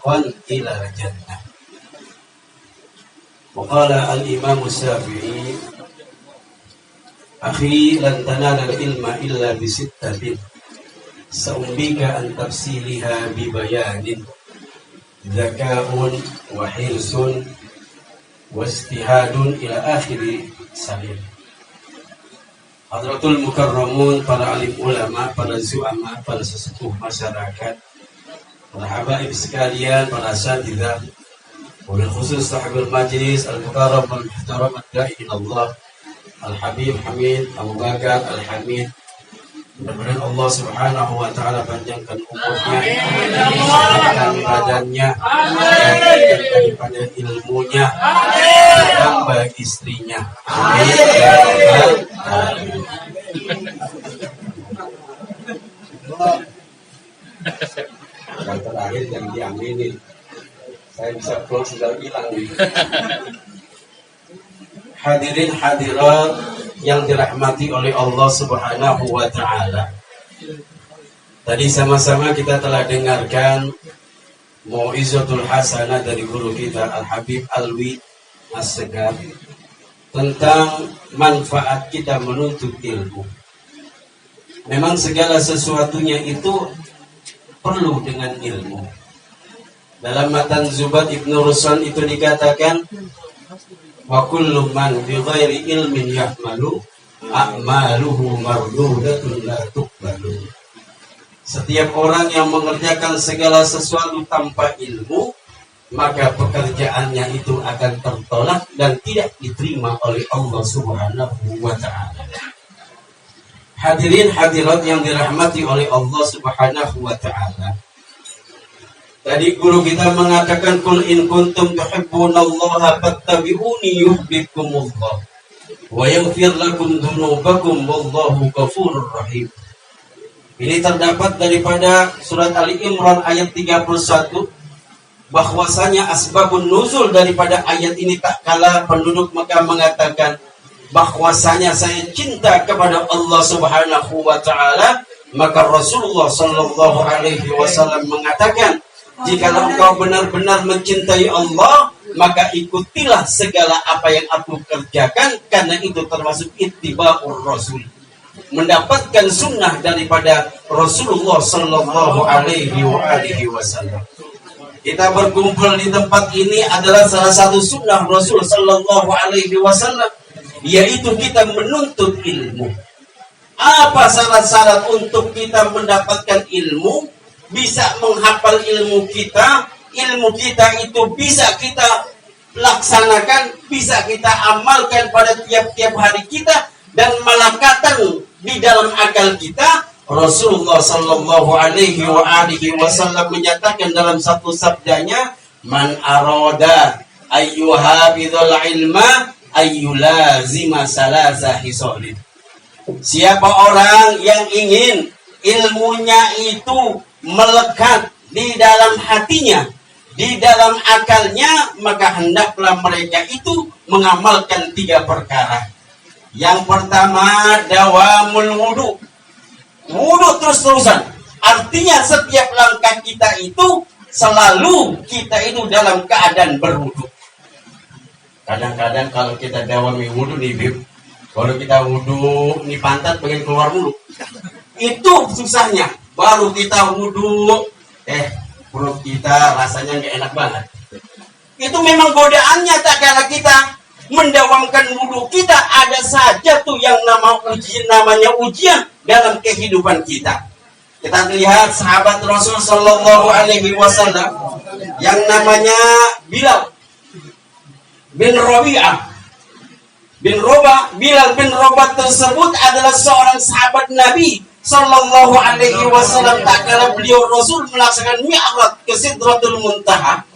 tariqan ila jannah. Wa qala al-Imam Syafi'i, akhi lan tanala al-ilma illa bi sittatin sa'umbika an tafsiliha bi bayanin zaka'un wa hirsun wa istihadun ila akhiri sabil. Hadratul Mukarramun, para alim ulama, para zu'ama, para sesepuh masyarakat, para habaib sekalian, para asatidzah, wabil khusus sahibul majlis al-mukarram wal-muhtaram ad-da'i ilallah Al-Habib Hamid Abu Bakar Al-Hamid. Mudah-mudahan Allah Subhanahu wa ta'ala panjangkan umurnya, panjangkan badannya, panjangkan daripada ilmunya, tambah istrinya. Amin. Yang terakhir yang diaminin, saya bisa pulang sudah hilang nih. Hadirin hadirat yang dirahmati oleh Allah Subhanahu wa ta'ala. Tadi sama-sama kita telah dengarkan Mau'izatul Hasanah dari guru kita Al-Habib Alwi As-Segar tentang manfaat kita menuntut ilmu. Memang segala sesuatunya itu perlu dengan ilmu. Dalam matan Zubat Ibnu Ruslan itu dikatakan, wa kullu man bi ghairi ilmin yahmalu a'maluhu mardudatun la tuqbalu. Setiap orang yang mengerjakan segala sesuatu tanpa ilmu, maka pekerjaannya itu akan tertolak dan tidak diterima oleh Allah Subhanahu wa ta'ala. Hadirin hadirat yang dirahmati oleh Allah Subhanahu wa ta'ala. Tadi guru kita mengatakan, kul in kuntum tuhibbunallaha fattabi'uni yuhibbukumullah wa yaghfir lakum dzunubakum wallahu ghafurur rahim. Ini terdapat daripada surat Ali Imran ayat 31, bahwasanya asbabun nuzul daripada ayat ini tak kala penduduk Mekah mengatakan bahwasanya saya cinta kepada Allah Subhanahu wa ta'ala, maka Rasulullah sallallahu alaihi wasallam mengatakan, jika engkau benar-benar mencintai Allah, maka ikutilah segala apa yang aku kerjakan, karena itu termasuk ittiba'ur Rasul, mendapatkan sunnah daripada Rasulullah sallallahu alaihi wasallam. Kita berkumpul di tempat ini adalah salah satu sunnah Rasul sallallahu alaihi wasallam, yaitu kita menuntut ilmu. Apa syarat-syarat untuk kita mendapatkan ilmu? Bisa menghafal ilmu kita itu bisa kita laksanakan, bisa kita amalkan pada tiap-tiap hari kita, dan malakatan di dalam akal kita. Rasulullah sallallahu alaihi wasallam menyatakan dalam satu sabdanya, man arada ayyuhabidul ilma ayyulazima salasa hisolin. Siapa orang yang ingin ilmunya itu melekat di dalam hatinya, di dalam akalnya, maka hendaklah mereka itu mengamalkan 3 perkara. Yang pertama, dawamul wudu. Wudu terus-terusan. Artinya setiap langkah kita itu selalu kita itu dalam keadaan berwudu. Kadang-kadang kalau kita dawami wudu nih, Bib, kalau kita wudu nih pantat pengen keluar dulu. Itu susahnya. Baru kita wudu, perut kita rasanya nggak enak banget. Itu memang godaannya, tak kala kita mendawamkan wudu kita, ada saja tuh yang namanya ujian dalam kehidupan kita. Kita lihat sahabat Rasul sallallahu alaihi wasallam yang namanya Bilal bin Rabi'ah bin Rabah. Bilal bin Rabah tersebut adalah seorang sahabat Nabi sallallahu alaihi wasallam. Tak kala beliau Rasul melaksanakan mi'raj ke Sidratul Muntaha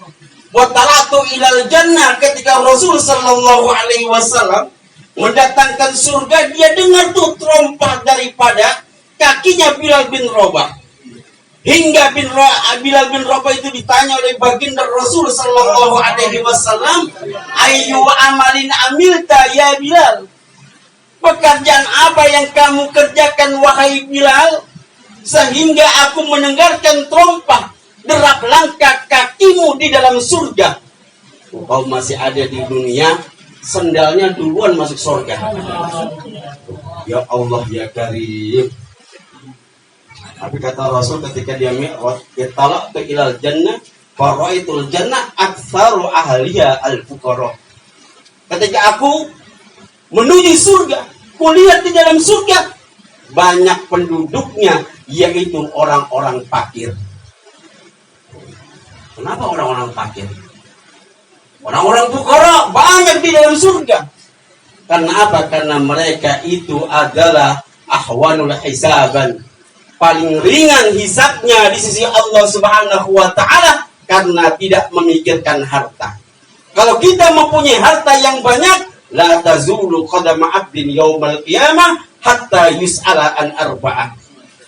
wa talatu ilal jannah, ketika Rasul sallallahu alaihi wasallam mendatangkan surga, dia dengar tuh terompah daripada kakinya Bilal bin Rabah. Hingga Bilal bin Rabah itu ditanya oleh baginda Rasul sallallahu alaihi wasallam, ayyu amalin amilta ya Bilal? Pekerjaan apa yang kamu kerjakan wahai Bilal, sehingga aku mendengarkan terompah derap langkah kakimu di dalam surga, kau masih ada di dunia, sendalnya duluan masuk surga. Ya Allah ya Karim. Tapi kata Rasul ketika dia mi'raj, "Itala'tu ilal jannah, faraitul jannah aktsaru ahliha al-fuqara." Ketika aku menuju surga, kulihat di dalam surga banyak penduduknya yaitu orang-orang fakir. Kenapa orang-orang fakir? Orang-orang fuqara banyak di dalam surga. Karena apa? Karena mereka itu adalah ahwanul hisaban, paling ringan hisabnya di sisi Allah Subhanahu wa taala karena tidak memikirkan harta. Kalau kita mempunyai harta yang banyak, la tazulu qadama 'abdin yaumal qiyamah hatta yus'ala an arba'ah.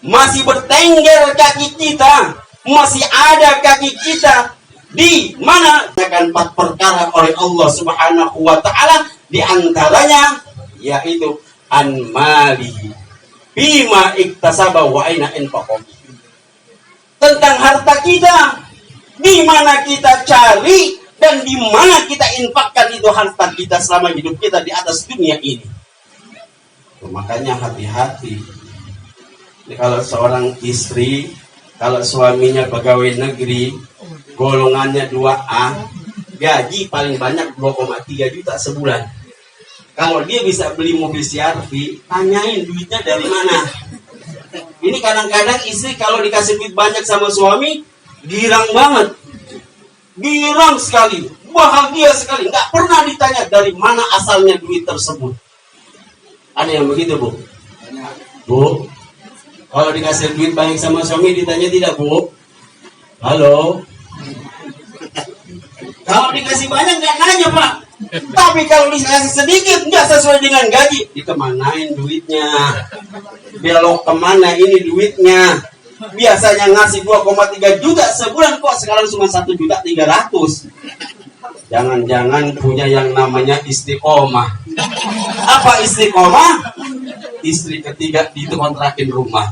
Masih bertengger kaki kita, masih ada kaki kita di mana akan 4 perkara oleh Allah Subhanahu wa taala, di antaranya yaitu an malihi bima iktasaba wa aina anfaqa. Tentang harta kita, di mana kita cari dan di mana kita infakkan itu harta kita selama hidup kita di atas dunia ini. Makanya hati-hati. Kalau seorang istri, kalau suaminya pegawai negeri, golongannya 2A, gaji paling banyak 2,3 juta sebulan. Kalau dia bisa beli mobil CR-V, tanyain duitnya dari mana. Ini kadang-kadang istri kalau dikasih duit banyak sama suami, girang banget. Girang sekali, bahagia sekali. Nggak pernah ditanya dari mana asalnya duit tersebut. Ada yang begitu, Bu? Bu, kalau dikasih duit banyak sama suami, ditanya tidak, Bu? Halo? Kalau dikasih banyak nggak nanya, Pak. Tapi kalau dikasih sedikit nggak sesuai dengan gaji, dikemanain duitnya? Belok kemana ini duitnya? Biasanya ngasih 2,3 juta sebulan, kok sekarang cuma 1.300.000. Jangan-jangan punya yang namanya istiqomah. Apa istiqomah? Istri ketiga dikontrakin rumah.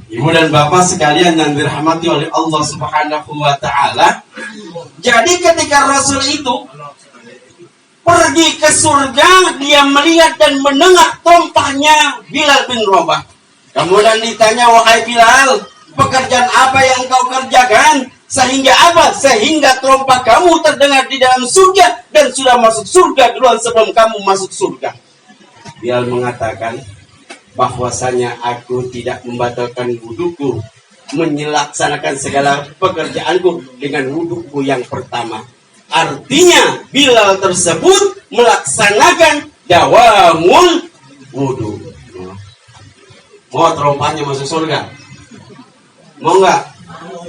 Ibu dan bapak sekalian yang dirahmati oleh Allah Subhanahu wa taala. Jadi ketika Rasul itu pergi ke surga, dia melihat dan mendengar tumpahnya Bilal bin Rabah. Kemudian ditanya, "Wahai Bilal, pekerjaan apa yang kau kerjakan? Sehingga apa? Sehingga terompah kamu terdengar di dalam surga dan sudah masuk surga duluan sebelum kamu masuk surga." Bilal mengatakan, bahwasanya aku tidak membatalkan wuduku, menyelaksanakan segala pekerjaanku dengan wuduku yang pertama. Artinya Bilal tersebut melaksanakan dawamul wudu. Mau terompahnya masuk surga? Mau nggak?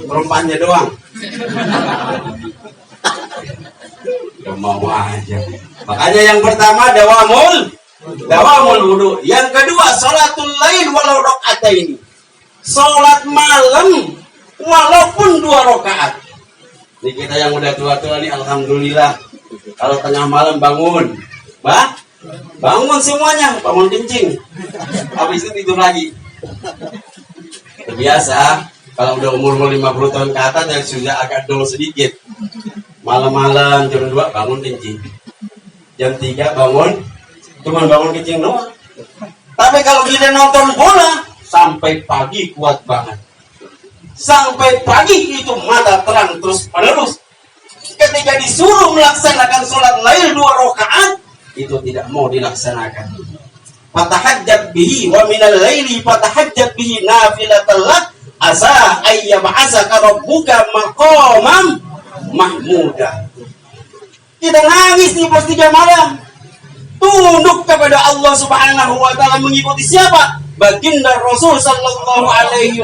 Terompahnya doang? Ya mau aja. Makanya yang pertama dawamul wudu. Yang kedua salatul lail walau rakaataini. Salat malam walaupun 2 rakaat. Ini kita yang udah tua-tua nih, alhamdulillah. Kalau tengah malam bangun, bangun semuanya, bangun kencing. Habis itu tidur lagi. Biasa, kalau udah umur 50 tahun ke atas yang sudah agak dol sedikit. Malam-malam jam 2 bangun kencing. Jam 3 bangun, cuma bangun kencing doang. Tapi kalau kita nonton bola, sampai pagi kuat banget. Sampai pagi itu mata terang terus menerus. Ketika disuruh melaksanakan sholat lail 2 rakaat, itu tidak mau dilaksanakan. Fatahajjat bihi wa minal laili fatahajjat bihi nafilatan lak asa ayyab'asaka rabbuka maqaman mahmuda. Kita nangis di pas 3 malam. Tunduk kepada Allah Subhanahu wa taala, mengikuti siapa? Baginda Rasul sallallahu alaihi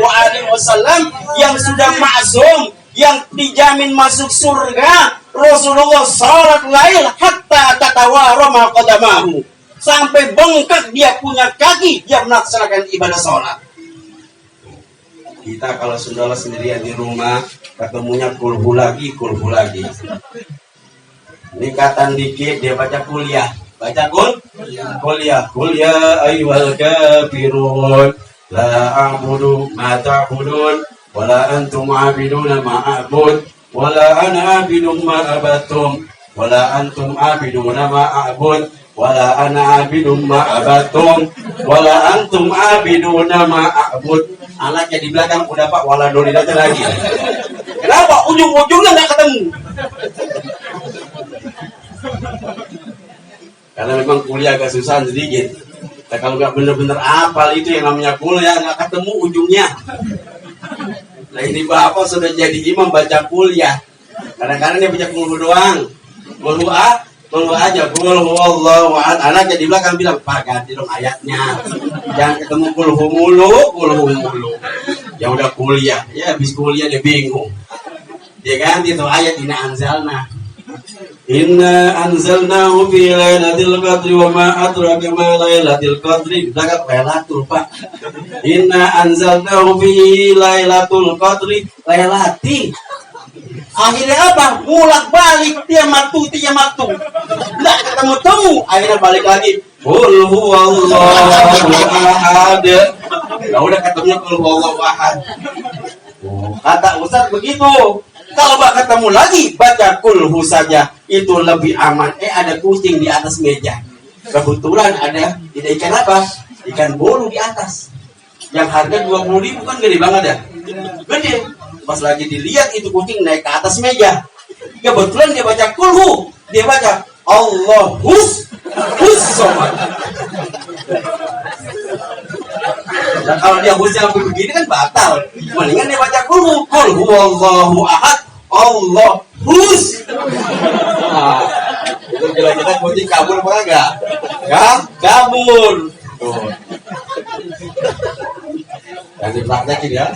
wasallam yang sudah maksum, yang dijamin masuk surga. Rasulullah salat lail hatta tatawarama qadamahu, sampai bengkak dia punya kaki, dia melaksanakan ibadah salat. Kita kalau saudara sendirian di rumah, ketemunya kulhu lagi. Nikatan dikit dia baca kuliah. Baca kuliah ayyuhal kafirun la a'budu ma ta'budun wala antum abiduna ma a'bud wala ana abidum ma abatum wala antum abiduna ma a'bud wala ana abidum ma abatum wala antum abiduna ma a'bud. Anaknya di belakang udah Pak, wala doli aja lagi. Kenapa? Ujung-ujungnya nggak ketemu. Karena memang kuliah agak susah sedikit. Nah, kalau nggak bener-bener apal itu yang namanya kuliah, nggak ketemu ujungnya. Nah ini Bapak sudah jadi imam baca kuliah. Kadang-kadang dia baca kulhu doang. Kulhu aja, kulhu Allahu ahad. Anaknya di belakang bilang, Pak ganti dong ayatnya. Jangan ketemu kulhu mulu. Ya udah kuliah. Ya habis kuliah dia bingung. Dia ganti tuh ayat Inna anzalnahu fi lailatul qadri wa ma adraka ma lailatul qadri. Belakang lailatul Pak. Inna anzalnahu fi lailatul qadri. Lailati. Akhirnya apa? Mulak balik dia matu. Nggak ketemu. Akhirnya balik lagi. Qul huwallahu ahad. Ya udah ketemunya qul huwallahu ahad. Kata Ustaz begitu. Kalau nggak ketemu lagi, baca kulhu saja. Itu lebih aman. Ada kucing di atas meja. Kebetulan ada ikan apa? Ikan bolu di atas. Yang harga 20.000 kan gede banget ya? Gede. Pas lagi dilihat itu kucing naik ke atas meja. Kebetulan dia baca kulhu. Dia baca Allahus somad. Nah, kalau dia husnya sampai begini kan batal. Mendingan dia baca kulhu Allahu ahad Allahus. Nah, itu kira-kira kucing kabur apa enggak? Kabur. Tuh. Yang dipraktekin ya.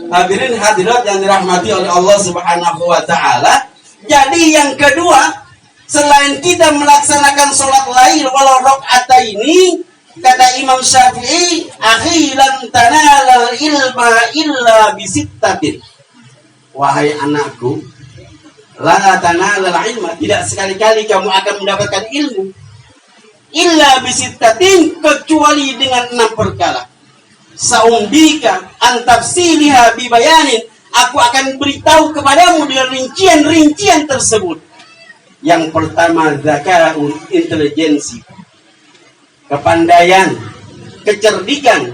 Hadirin hadirat yang dirahmati oleh Allah Subhanahu wa taala. Jadi yang kedua, selain kita melaksanakan sholat lail walau rakaataini, kata Imam Syafi'i, akhiran tanalal ilma illa bisittatin. Wahai anakku, la tanalal ilma, tidak sekali-kali kamu akan mendapatkan ilmu illa bisittatin, kecuali dengan 6 perkara. Saumbika antafsiliha bibayanin, aku akan beritahu kepadamu dengan rincian-rincian tersebut. Yang pertama, zakarun, intelijensi, kepandaian, kecerdikan,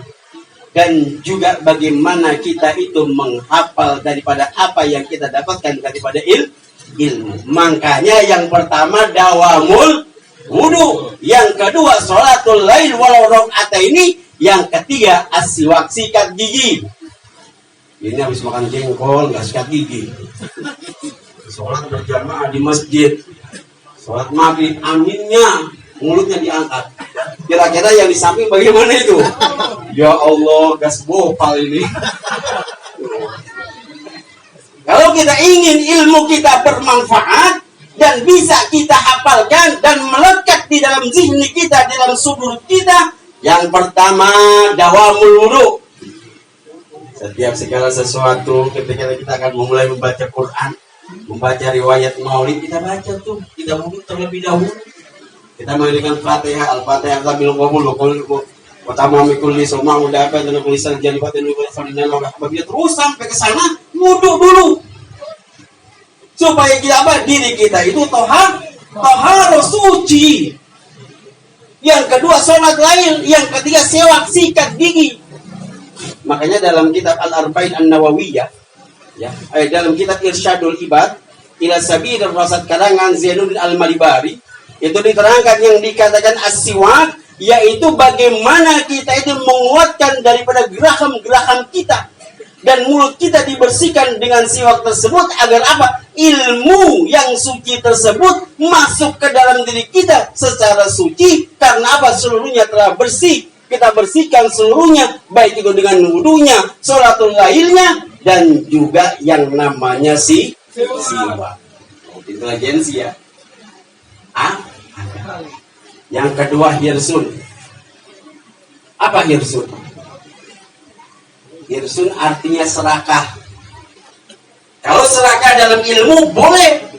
dan juga bagaimana kita itu menghafal daripada apa yang kita dapatkan daripada ilmu. Makanya yang pertama dawamul wudu, yang kedua sholatul lail walau rakaataini, yang ketiga aswak, sikat gigi. Ini habis makan jengkol nggak sikat gigi. Sholat berjamaah di masjid, sholat maghrib, aminnya mulutnya diangkat. Kira-kira yang di samping bagaimana itu? Ya Allah, gas bopal ini. Kalau kita ingin ilmu kita bermanfaat dan bisa kita hafalkan dan melekat di dalam zihni kita, di dalam sudur kita, yang pertama dawamul wudu. Setiap segala sesuatu ketika kita akan memulai membaca Quran, membaca riwayat maulid, kita baca tuh, kita wudu terlebih dahulu. Kita mengadakan Fatihah, Al-Fatihah sambil ngomong pertama mikul li soma udah apa dan tulisan jadi batin lu terus sampai ke sana wudu dulu. Supaya kita apa? Diri kita itu tohar suci. Yang kedua sholat lail, yang ketiga sewak, sikat gigi. Makanya dalam kitab Al-Arba'in An-Nawawiyah, ya, dalam kitab Irsyadul Ibad ila Sabil Rasad karangan Zainuddin Al-Malibari, itu diterangkan yang dikatakan as-siwak, yaitu bagaimana kita itu menguatkan daripada geraham-geraham kita dan mulut kita dibersihkan dengan siwak tersebut agar apa? Ilmu yang suci tersebut masuk ke dalam diri kita secara suci, karena apa? Seluruhnya telah bersih. Kita bersihkan seluruhnya, baik itu dengan wudunya, sholatul lailnya, dan juga yang namanya siwak. Intelijensi ya. Yang kedua hirsun. Apa hirsun? Hirsun artinya serakah. Kalau serakah dalam ilmu boleh,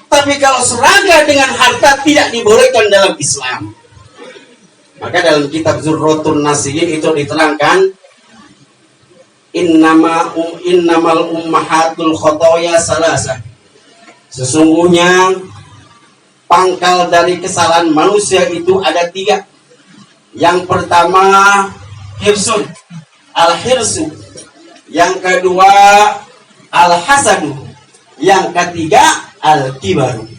tapi kalau serakah dengan harta tidak dibolehkan dalam Islam. Maka dalam kitab Zurratun Nasihin itu diterangkan innamal ummahatul khotoya salasa. Sesungguhnya pangkal dari kesalahan manusia itu ada 3. Yang pertama hirsun, al-hirsu. Yang kedua al-hasadu. Yang ketiga al-kibaru.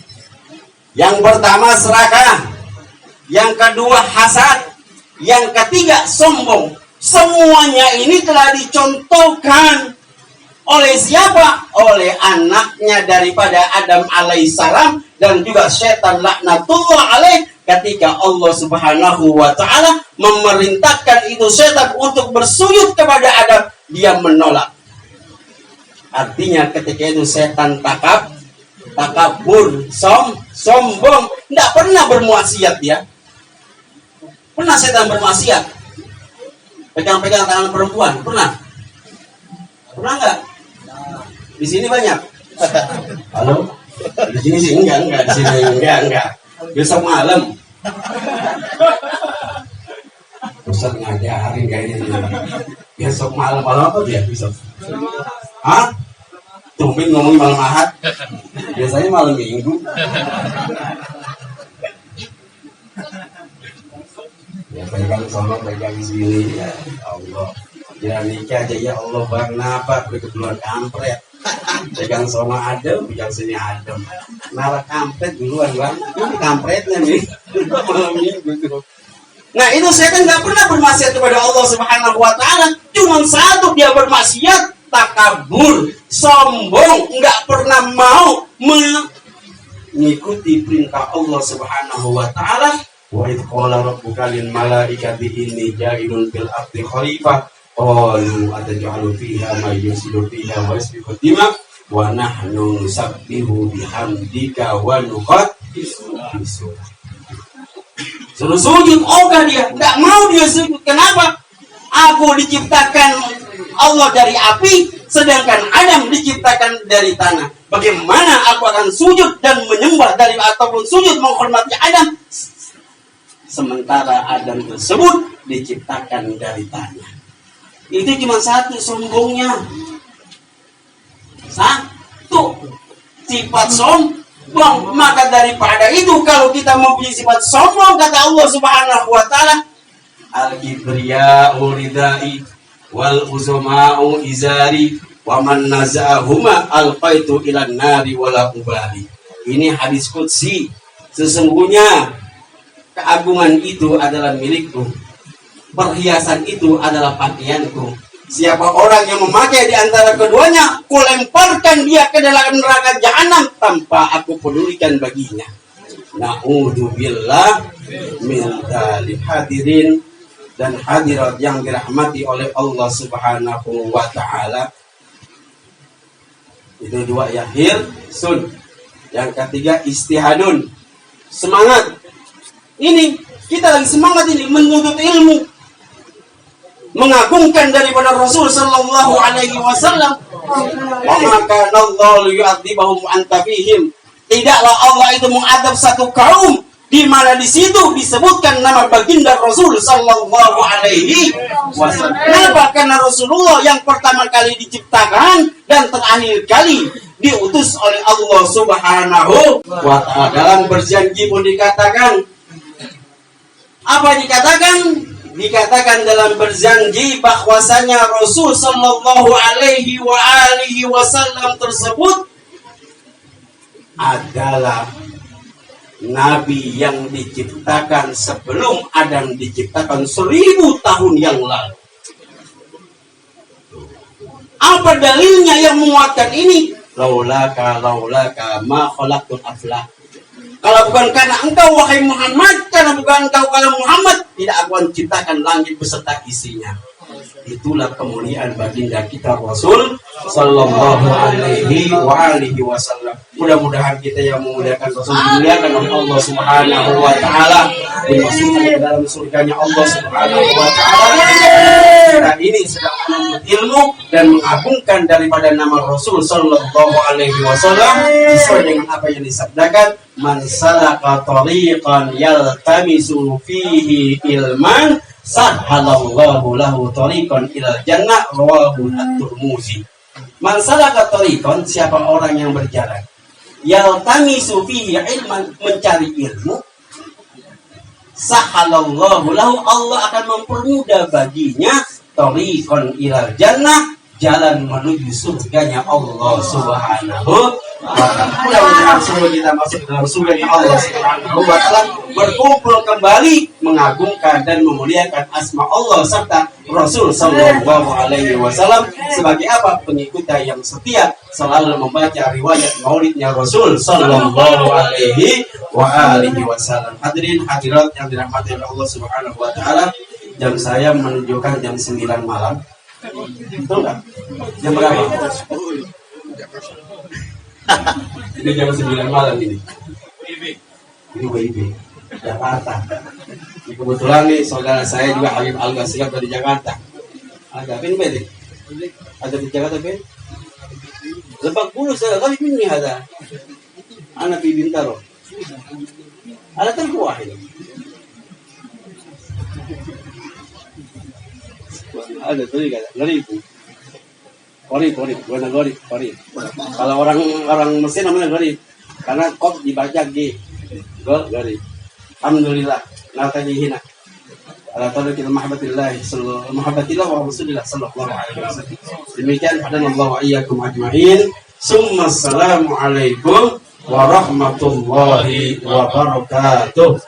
Yang pertama serakah, yang kedua hasad, yang ketiga sombong. Semuanya ini telah dicontohkan oleh siapa? Oleh anaknya daripada Adam alaihissalam dan juga setan laknatullah alaih, ketika Allah subhanahu wa ta'ala memerintahkan itu setan untuk bersujud kepada Adam, dia menolak. Artinya ketika itu setan takabur, sombong, tidak pernah bermaksiat dia. Pernah setan bermaksiat? Pegang-pegang tangan perempuan, pernah? Pernah nggak? Di sini banyak. Halo? Di sini sih enggak, di sini enggak. Besok malam. Ustaz ngajarin kayaknya. Besok malam apa dia besok? Hah? Tumben ngomongin malam Ahad. Biasanya malam Minggu. Ya pegang sono, pegang sini ya Allah. Ya nikah aja ya Allah, bang napa kebetulan kampret. Pegang sono adem, pegang sini adem. Malah kampret duluan bang. Ini kampretnya nih. Malam Minggu. Nah itu setan nggak pernah bermaksiat kepada Allah Subhanahu Wa Taala. Cuma satu dia bermaksiat, takabur, sombong, nggak pernah mau mengikuti perintah Allah Subhanahu Wa Taala. Wa idh qala rabbuka lil malaikati inni ja'ilun fil ardi khalifah qalu ataj'alu fiha may yufsidu fiha wa yasfiku dima wa nahnu nusabbihu bihamdika wa nuqaddisu. Suruh sujud, ogah dia, tidak mau dia sujud. Kenapa? Aku diciptakan Allah dari api, sedangkan Adam diciptakan dari tanah. Bagaimana aku akan sujud dan menyembah dari ataupun sujud menghormati Adam, sementara Adam tersebut diciptakan dari tanah? Itu cuma satu sombongnya. Satu sifat sombong. Maka daripada itu kalau kita mempunyai sifat sombong, kata Allah Subhanahu wa taala, al-kibriya'u ridai wal uzma'u izari wa man naza'ahuma alqaitu ilan nari wala ubali. Ini hadis qudsi. Sesungguhnya keagungan itu adalah milikku, perhiasan itu adalah pakaianku. Siapa orang yang memakai di antara keduanya, kulemparkan dia ke dalam neraka jahanam tanpa aku pedulikan baginya. Na'udzubillah min dzalik. Hadirin dan hadirat yang dirahmati oleh Allah Subhanahu wa taala. Itu 2 ya, hirsun. Yang ketiga istihadun, semangat. Ini kita lagi semangat ini menuntut ilmu, mengagungkan daripada Rasul sallallahu alaihi wasallam. Wa ma kana Allahu yu'adzibahum anta fihim. Tidaklah Allah itu mengadab satu kaum di mana di situ disebutkan nama baginda Rasul sallallahu alaihi wasallam. Kenapa? Karena Rasulullah yang pertama kali diciptakan dan terakhir kali diutus oleh Allah Subhanahu wa taala. Dalam berjanji pun dikatakan, apa dikatakan? Dikatakan dalam berjanji bahwasanya Rasul sallallahu alaihi wasallam tersebut adalah nabi yang diciptakan sebelum Adam diciptakan 1000 tahun yang lalu. Apa dalilnya yang menguatkan ini? Laulaka ma khalaqtul aflaq. Kalau bukan karena engkau wahai Muhammad, karena bukan engkau kalau Muhammad, tidak akan ciptakan langit beserta isinya. Itulah kemuliaan baginda kita Rasul sallallahu alaihi wasallam. Mudah-mudahan kita yang memuliakan Rasul dimuliakan oleh Allah Subhanahu wa taala, dimasukkan ke dalam surganya Allah Subhanahu wa taala. Dan ini sedang menuntut ilmu dan mengagungkan daripada nama Rasul sallallahu alaihi wasallam sesuai dengan apa yang disabdakan, man salaka tariqan yaltamisu fihi ilman sahhalallahu lahu tariqan ilal jannah rawahu at-Tirmidzi. Man salaka tariqan, siapa orang yang berjalan yaltamisu fihi ilman, mencari ilmu, sahhalallahu lahu, Allah akan mempermudah baginya tariqan ilal jannah, jalan menuju surganya Allah Subhanahu wa ta'ala. Mudah-mudahan semua kita masuk dalam surganya Allah Subhanahu wa ta'ala, berkumpul kembali mengagungkan dan memuliakan asma Allah serta Rasul sallallahu alaihi wasallam. Sebagai apa? Pengikutnya yang setia selalu membaca riwayat maulidnya Rasul sallallahu alaihi wasallam. Hadirin hadirat yang dirahmati oleh Allah Subhanahu wa ta'ala, jam saya menunjukkan jam 9 malam. Betul nggak? Jam berapa? Ini jam 9 malam ini. Ini WIB Jakarta. Kebetulan nih saudara saya juga Habib Al-Ghazali dari Jakarta. Ada pin bede? Ada di Jakarta pin? Lebak Bulus ada kali ini ada. Anak di Bintaro. Ada terkuah ini. Ada tuh kan, gorib. Bukan gorib. Kalau orang Mesir namanya gorib, karena kop dibaca G, gorib. Alhamdulillah, nata dihina. Ala tariqil mahabbatillah wa rasulillah sallallahu alaihi wasallam. Demikian hadanallahu wa iyyakum ajmain. Summa assalamu alaikum warahmatullahi wabarakatuh.